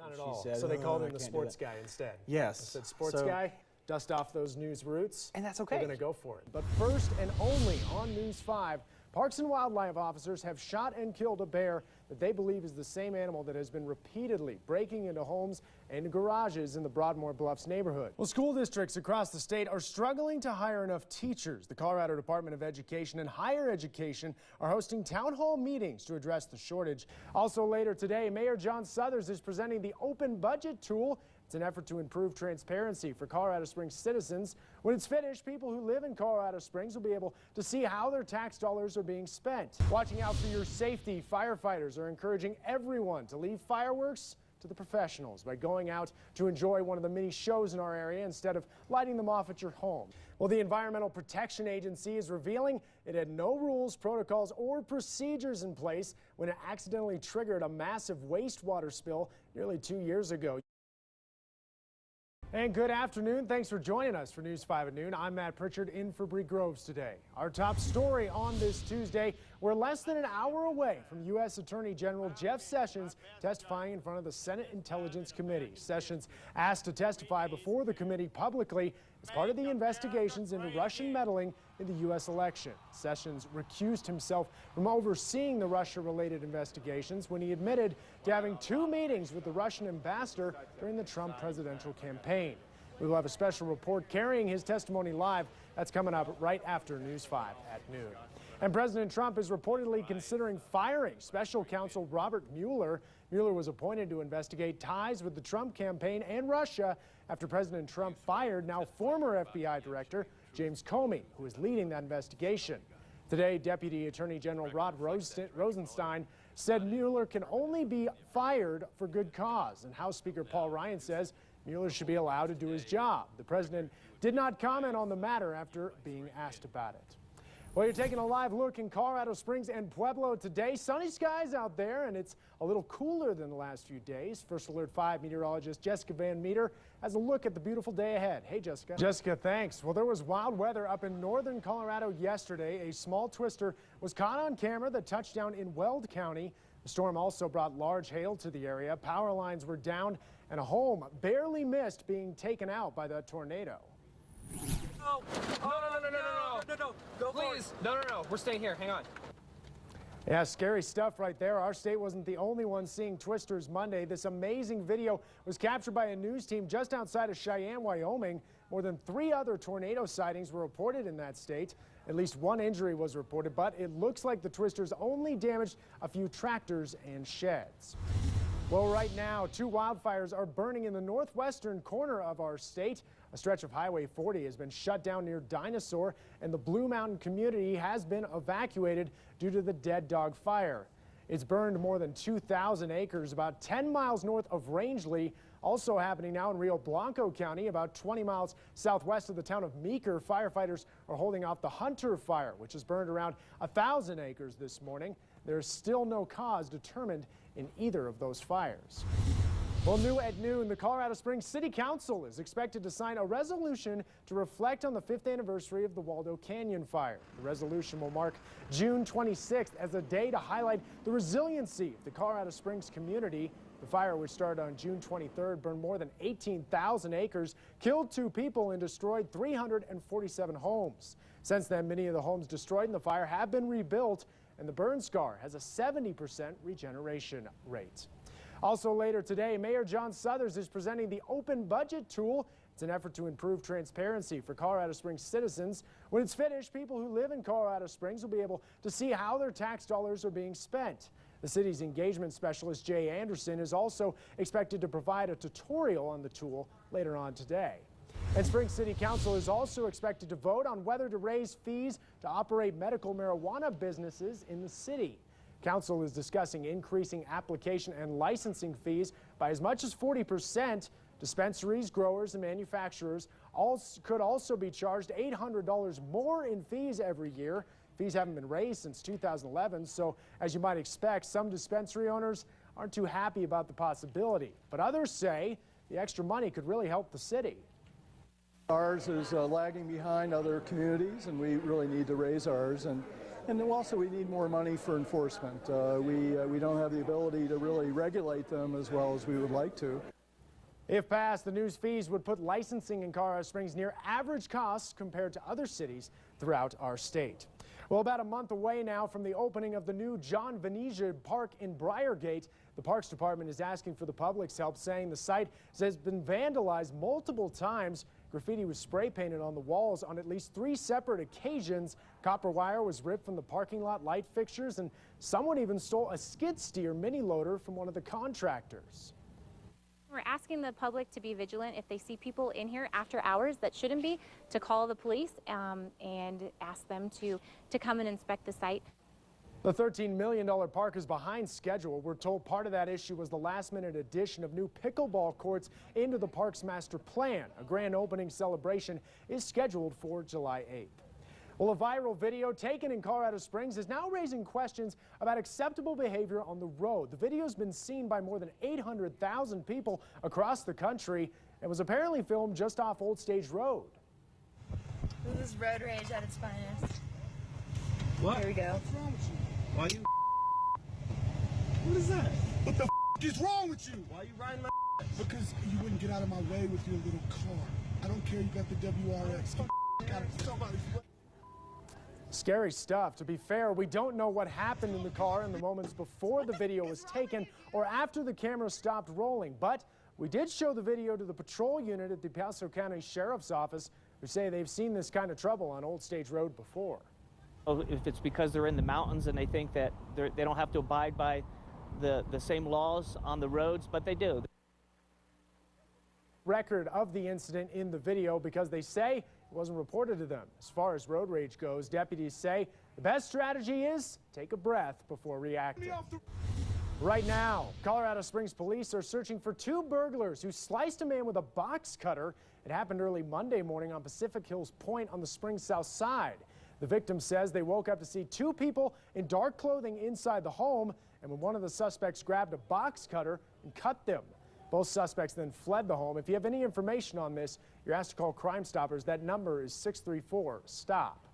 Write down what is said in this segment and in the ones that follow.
Not at all. Said, so they called him the can't sports guy instead. Yes. I said, sports guy, dust off those news roots. And that's okay. We're going to go for it. But first and only on News 5, Parks and Wildlife officers have shot and killed a bear that they believe is the same animal that has been repeatedly breaking into homes and garages in the Broadmoor Bluffs neighborhood. Well, school districts across the state are struggling to hire enough teachers. The Colorado Department of Education and Higher Education are hosting town hall meetings to address the shortage. Also later today, Mayor John Suthers is presenting the open budget tool. It's an effort to improve transparency for Colorado Springs citizens. When it's finished, people who live in Colorado Springs will be able to see how their tax dollars are being spent. Watching out for your safety, firefighters are encouraging everyone to leave fireworks to the professionals by going out to enjoy one of the many shows in our area instead of lighting them off at your home. Well, the Environmental Protection Agency is revealing it had no rules, protocols, or procedures in place when it accidentally triggered a massive wastewater spill nearly 2 years ago. And good afternoon. Thanks for joining us for News 5 at noon. I'm Matt Prichard in for Bree Groves today. Our top story on this Tuesday, we're less than an hour away from U.S. Attorney General Jeff Sessions testifying in front of the Senate Intelligence Committee. Sessions asked to testify before the committee publicly as part of the investigations into Russian meddling in the U.S. election. Sessions recused himself from overseeing the Russia-related investigations when he admitted to having 2 meetings with the Russian ambassador during the Trump presidential campaign. We will have a special report carrying his testimony live. That's coming up right after News 5 at noon. And President Trump is reportedly considering firing special counsel Robert Mueller. Mueller was appointed to investigate ties with the Trump campaign and Russia after President Trump fired now former FBI Director James Comey, who is leading that investigation. Today, Deputy Attorney General Rod Rosenstein said Mueller can only be fired for good cause, and House Speaker Paul Ryan says Mueller should be allowed to do his job. The president did not comment on the matter after being asked about it. Well, you're taking a live look in Colorado Springs and Pueblo today. Sunny skies out there, and it's a little cooler than the last few days. First Alert 5 meteorologist Jessica Van Meter has a look at the beautiful day ahead. Hey, Jessica. Jessica, thanks. Well, there was wild weather up in northern Colorado yesterday. A small twister was caught on camera that touched down in Weld County. The storm also brought large hail to the area. Power lines were down, and a home barely missed being taken out by the tornado. No, go please. No, we're staying here. Hang on. Yeah, scary stuff right there. Our state wasn't the only one seeing twisters Monday. This amazing video was captured by a news team just outside of Cheyenne, Wyoming. More than 3 other tornado sightings were reported in that state. At least 1 injury was reported, but it looks like the twisters only damaged a few tractors and sheds. Well, right now, 2 wildfires are burning in the northwestern corner of our state. A stretch of Highway 40 has been shut down near Dinosaur, and the Blue Mountain community has been evacuated due to the Dead Dog Fire. It's burned more than 2,000 acres about 10 miles north of Rangeley. Also happening now in Rio Blanco County, about 20 miles southwest of the town of Meeker. Firefighters are holding off the Hunter Fire, which has burned around 1,000 acres this morning. There's still no cause determined in either of those fires. Well, new at noon, the Colorado Springs City Council is expected to sign a resolution to reflect on the 5th anniversary of the Waldo Canyon fire. The resolution will mark June 26th as a day to highlight the resiliency of the Colorado Springs community. The fire, which started on June 23rd, burned more than 18,000 acres, killed 2 people, and destroyed 347 homes. Since then, many of the homes destroyed in the fire have been rebuilt, and the burn scar has a 70% regeneration rate. Also later today, Mayor John Suthers is presenting the open budget tool. It's an effort to improve transparency for Colorado Springs citizens. When it's finished, people who live in Colorado Springs will be able to see how their tax dollars are being spent. The city's engagement specialist, Jay Anderson, is also expected to provide a tutorial on the tool later on today. And Springs City Council is also expected to vote on whether to raise fees to operate medical marijuana businesses in the city. Council is discussing increasing application and licensing fees by as much as 40%. Dispensaries, growers, and manufacturers could also be charged $800 more in fees every year. Fees haven't been raised since 2011, so as you might expect, some dispensary owners aren't too happy about the possibility. But others say the extra money could really help the city. Ours is lagging behind other communities, and we really need to raise ours. And And then also we need more money for enforcement. We don't have the ability to really regulate them as well as we would like to. If passed, the new fees would put licensing in Colorado Springs near average costs compared to other cities throughout our state. Well, about a month away now from the opening of the new John Venetia Park in Briargate, the Parks Department is asking for the public's help, saying the site has been vandalized multiple times. Graffiti was spray painted on the walls on at least 3 separate occasions. Copper wire was ripped from the parking lot light fixtures, and someone even stole a skid steer mini loader from one of the contractors. We're asking the public to be vigilant if they see people in here after hours that shouldn't be, to call the police and ask them to come and inspect the site. The $13 million park is behind schedule. We're told part of that issue was the last-minute addition of new pickleball courts into the park's master plan. A grand opening celebration is scheduled for July 8th. Well, a viral video taken in Colorado Springs is now raising questions about acceptable behavior on the road. The video's been seen by more than 800,000 people across the country and was apparently filmed just off Old Stage Road. This is road rage at its finest. What? Here we go. What's wrong with you? Why you? What is that? What the is wrong with you? Why you riding like? Because you wouldn't get out of my way with your little car. I don't care you got the WRX. Got somebody's way. Scary stuff. To be fair, we don't know what happened in the car in the moments before the video was taken or after the camera stopped rolling, but we did show the video to the patrol unit at the Paso County Sheriff's Office, who say they've seen this kind of trouble on Old Stage Road before. If it's because they're in the mountains and they think that they don't have to abide by the same laws on the roads, but they do. Record of the incident in the video because they say it wasn't reported to them. As far as road rage goes, deputies say the best strategy is take a breath before reacting. Right now, Colorado Springs police are searching for 2 burglars who sliced a man with a box cutter. It happened early Monday morning on Pacific Hills Point on the Springs South Side. The victim says they woke up to see 2 people in dark clothing inside the home, and when one of the suspects grabbed a box cutter and cut them. Both suspects then fled the home. If you have any information on this, you're asked to call Crime Stoppers. That number is 634-STOP.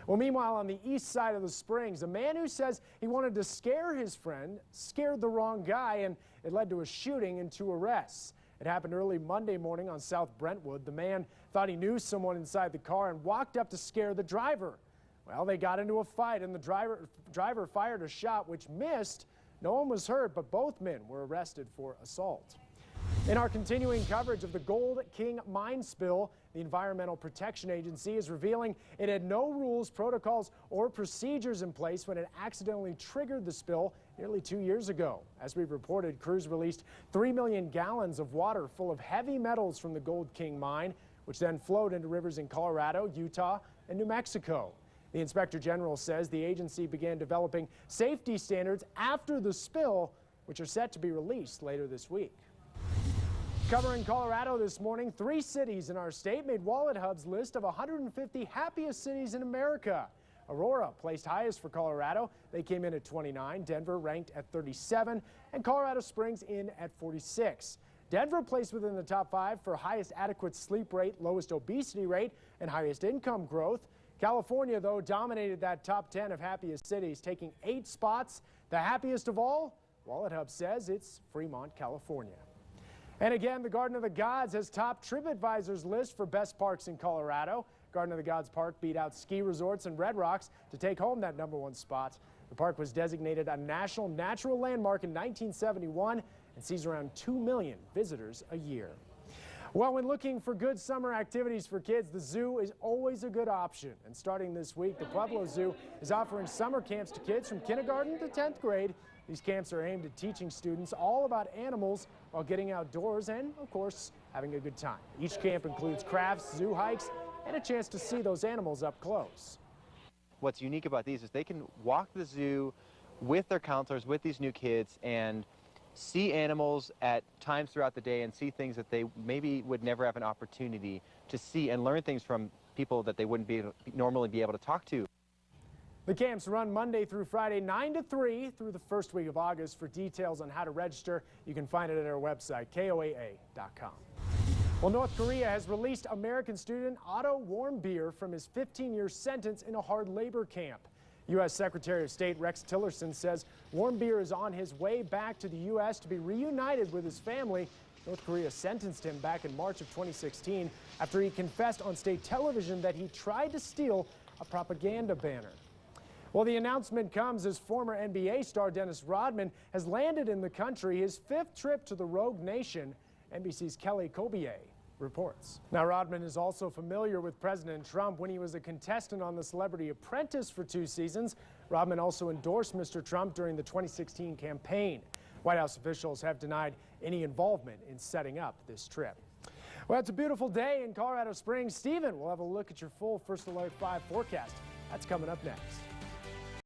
Well, meanwhile, on the east side of the Springs, a man who says he wanted to scare his friend scared the wrong guy, and it led to a shooting and 2 arrests. It happened early Monday morning on South Brentwood. The man thought he knew someone inside the car and walked up to scare the driver. Well, they got into a fight, and the driver fired a shot which missed. No one was hurt, but both men were arrested for assault. In our continuing coverage of the Gold King mine spill, the Environmental Protection Agency is revealing it had no rules, protocols, or procedures in place when it accidentally triggered the spill nearly 2 years ago. As we reported, crews released 3 million gallons of water full of heavy metals from the Gold King mine, which then flowed into rivers in Colorado, Utah, and New Mexico. The Inspector General says the agency began developing safety standards after the spill, which are set to be released later this week. Covering Colorado this morning, 3 cities in our state made Wallet Hub's list of 150 happiest cities in America. Aurora placed highest for Colorado. They came in at 29. Denver ranked at 37, and Colorado Springs in at 46. Denver placed within the top 5 for highest adequate sleep rate, lowest obesity rate, and highest income growth. California, though, dominated that top 10 of happiest cities, taking 8 spots. The happiest of all, Wallet Hub says it's Fremont, California. And again, the Garden of the Gods has topped TripAdvisor's list for best parks in Colorado. Garden of the Gods Park beat out ski resorts and Red Rocks to take home that #1 spot. The park was designated a National Natural Landmark in 1971 and sees around 2 million visitors a year. Well, when looking for good summer activities for kids, the zoo is always a good option. And starting this week, the Pueblo Zoo is offering summer camps to kids from kindergarten to 10th grade. These camps are aimed at teaching students all about animals while getting outdoors and, of course, having a good time. Each camp includes crafts, zoo hikes, and a chance to see those animals up close. What's unique about these is they can walk the zoo with their counselors, with these new kids, and see animals at times throughout the day and see things that they maybe would never have an opportunity to see and learn things from people that they wouldn't normally be able to talk to. The camps run Monday through Friday, 9 to 3 through the first week of August. For details on how to register, you can find it at our website, koaa.com. Well, North Korea has released American student Otto Warmbier from his 15-year sentence in a hard labor camp. U.S. Secretary of State Rex Tillerson says Warmbier is on his way back to the U.S. to be reunited with his family. North Korea sentenced him back in March of 2016 after he confessed on state television that he tried to steal a propaganda banner. Well, the announcement comes as former NBA star Dennis Rodman has landed in the country, his 5th trip to the rogue nation. NBC's Kelly Cobier reports. Now, Rodman is also familiar with President Trump. When he was a contestant on The Celebrity Apprentice for 2 seasons, Rodman also endorsed Mr. Trump during the 2016 campaign. White House officials have denied any involvement in setting up this trip. Well, it's a beautiful day in Colorado Springs. Stephen will have a look at your full First Alert 5 forecast. That's coming up next.